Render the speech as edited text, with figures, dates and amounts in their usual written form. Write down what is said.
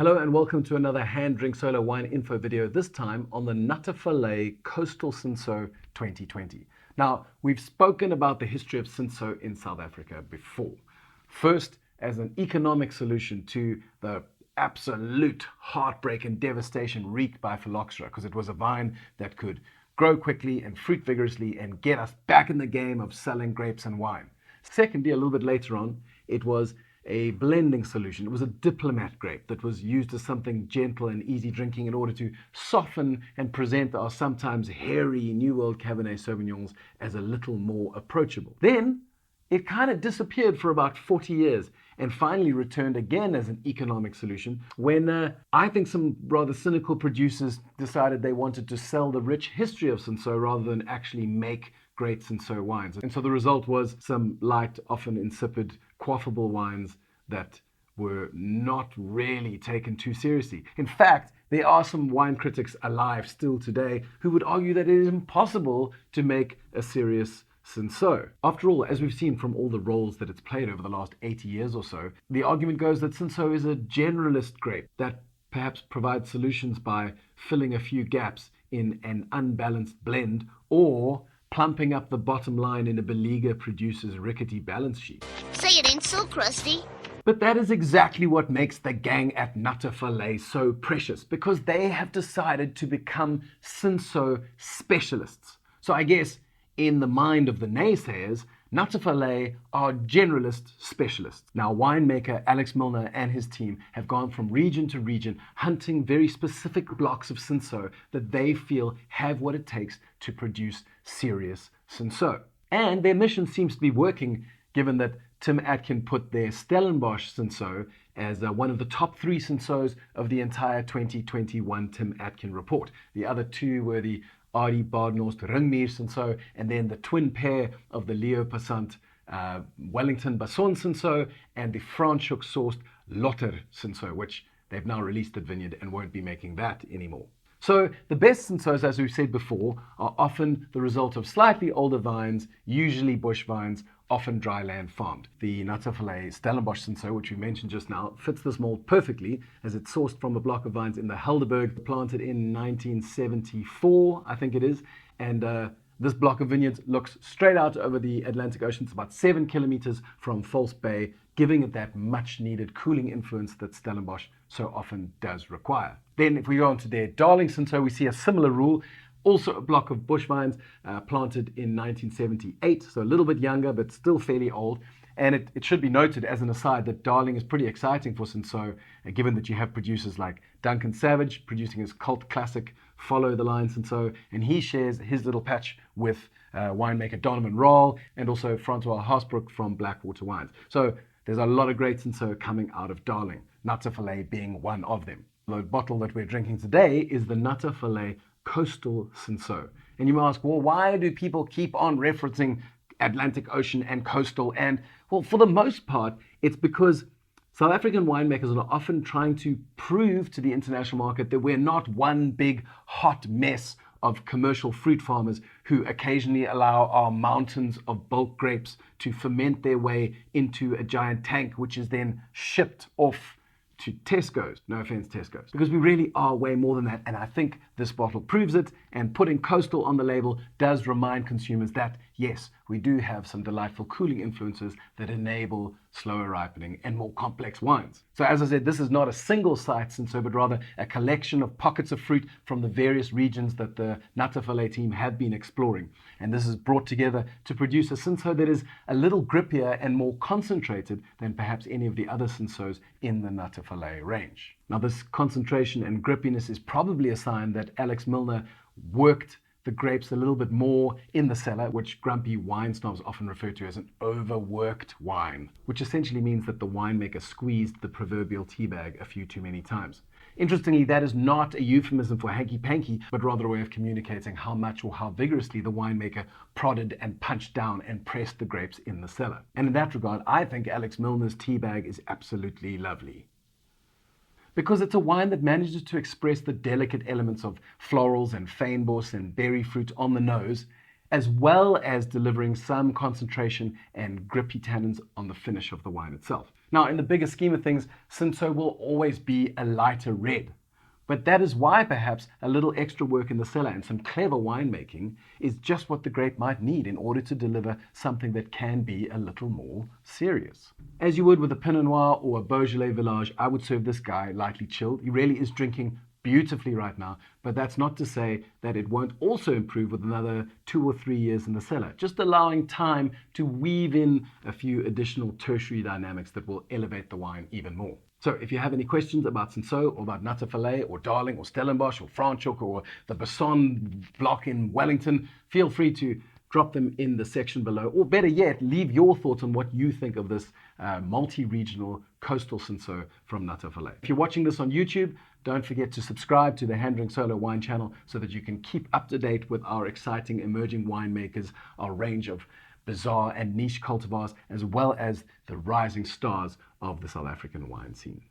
Hello and welcome to another HanDrinksSolo wine info video, this time on the Natte Valleij Coastal Cinsault 2020. Now, we've spoken about the history of Cinsault in South Africa before. First, as an economic solution to the absolute heartbreak and devastation wreaked by phylloxera, because it was a vine that could grow quickly and fruit vigorously and get us back in the game of selling grapes and wine. Secondly, a little bit later on, it was a blending solution. It was a diplomat grape that was used as something gentle and easy drinking in order to soften and present our sometimes hairy New World Cabernet Sauvignons as a little more approachable. Then it kind of disappeared for about 40 years and finally returned again as an economic solution when I think some rather cynical producers decided they wanted to sell the rich history of Cinsault rather than actually make great Cinsault wines. And so the result was some light, often insipid, quaffable wines that were not really taken too seriously. In fact, there are some wine critics alive still today who would argue that it is impossible to make a serious Cinsault. After all, as we've seen from all the roles that it's played over the last 80 years or so, the argument goes that Cinsault is a generalist grape that perhaps provides solutions by filling a few gaps in an unbalanced blend or plumping up the bottom line in a beleaguer producer's rickety balance sheet. Say it ain't so crusty. But that is exactly what makes the gang at Natte Valleij so precious, because they have decided to become Cinsault specialists. So I guess in the mind of the naysayers, Natte Valleij are generalist specialists. Now, winemaker Alex Milner and his team have gone from region to region, hunting very specific blocks of Cinsault that they feel have what it takes to produce serious Cinsault. And their mission seems to be working, given that Tim Atkin put their Stellenbosch Cinsault as one of the top 3 Cinsauts of the entire 2021 Tim Atkin report. The other 2 were the Adi Badenhorst Ringmuur Cinsault, and then the twin pair of the Leo Passant Wellington Basson Cinsault and the Franschhoek sourced Lotter Cinsault, which they've now released at Vineyard and won't be making that anymore. So the best Cinsauts, as we've said before, are often the result of slightly older vines, usually bush vines, often dry land farmed. The Natte Valleij Stellenbosch Cinsault, which we mentioned just now, fits this mold perfectly as it's sourced from a block of vines in the Helderberg, planted in 1974, I think it is. And this block of vineyards looks straight out over the Atlantic Ocean. It's about 7 kilometers from False Bay, giving it that much needed cooling influence that Stellenbosch so often does require. Then if we go on to their darling Cinsault, we see a similar rule. Also a block of bush vines planted in 1978, so a little bit younger, but still fairly old. And it should be noted as an aside that Darling is pretty exciting for Cinsault, given that you have producers like Duncan Savage producing his cult classic Follow the Line Cinsault, and he shares his little patch with winemaker Donovan Rahl and also Francois Haasbroek from Blackwater Wines. So there's a lot of great Cinsault coming out of Darling, Natte Valleij being one of them. The bottle that we're drinking today is the Natte Valleij Coastal Cinsault. And you may ask, well, why do people keep on referencing Atlantic Ocean and coastal? And well, for the most part, it's because South African winemakers are often trying to prove to the international market that we're not one big hot mess of commercial fruit farmers who occasionally allow our mountains of bulk grapes to ferment their way into a giant tank, which is then shipped off to Tesco's. No offense, Tesco's. Because we really are way more than that, and I think this bottle proves it, and putting coastal on the label does remind consumers that, yes, we do have some delightful cooling influences that enable slower ripening and more complex wines. So as I said, this is not a single site Cinsault, but rather a collection of pockets of fruit from the various regions that the Natte Valleij team have been exploring. And this is brought together to produce a Cinsault that is a little grippier and more concentrated than perhaps any of the other Cinsauts in the Natte Valleij range. Now, this concentration and grippiness is probably a sign that Alex Milner worked the grapes a little bit more in the cellar, which grumpy wine snobs often refer to as an overworked wine, which essentially means that the winemaker squeezed the proverbial tea bag a few too many times. Interestingly, that is not a euphemism for hanky-panky, but rather a way of communicating how much or how vigorously the winemaker prodded and punched down and pressed the grapes in the cellar. And in that regard, I think Alex Milner's tea bag is absolutely lovely, because it's a wine that manages to express the delicate elements of florals and fynbos and berry fruit on the nose, as well as delivering some concentration and grippy tannins on the finish of the wine itself. Now, in the bigger scheme of things, Cinsault will always be a lighter red. But that is why perhaps a little extra work in the cellar and some clever winemaking is just what the grape might need in order to deliver something that can be a little more serious. As you would with a Pinot Noir or a Beaujolais Village, I would serve this guy lightly chilled. He really is drinking beautifully right now, but that's not to say that it won't also improve with another 2 or 3 years in the cellar, just allowing time to weave in a few additional tertiary dynamics that will elevate the wine even more. So if you have any questions about Cinsault or about Natte Valleij or Darling or Stellenbosch or Franschhoek or the Basson block in Wellington, feel free to drop them in the section below, or better yet, leave your thoughts on what you think of this multi-regional coastal Cinsault from Natte Valleij. If you're watching this on YouTube, don't forget to subscribe to the HanDrinksSolo wine channel so that you can keep up to date with our exciting emerging winemakers, our range of bizarre and niche cultivars, as well as the rising stars of the South African wine scene.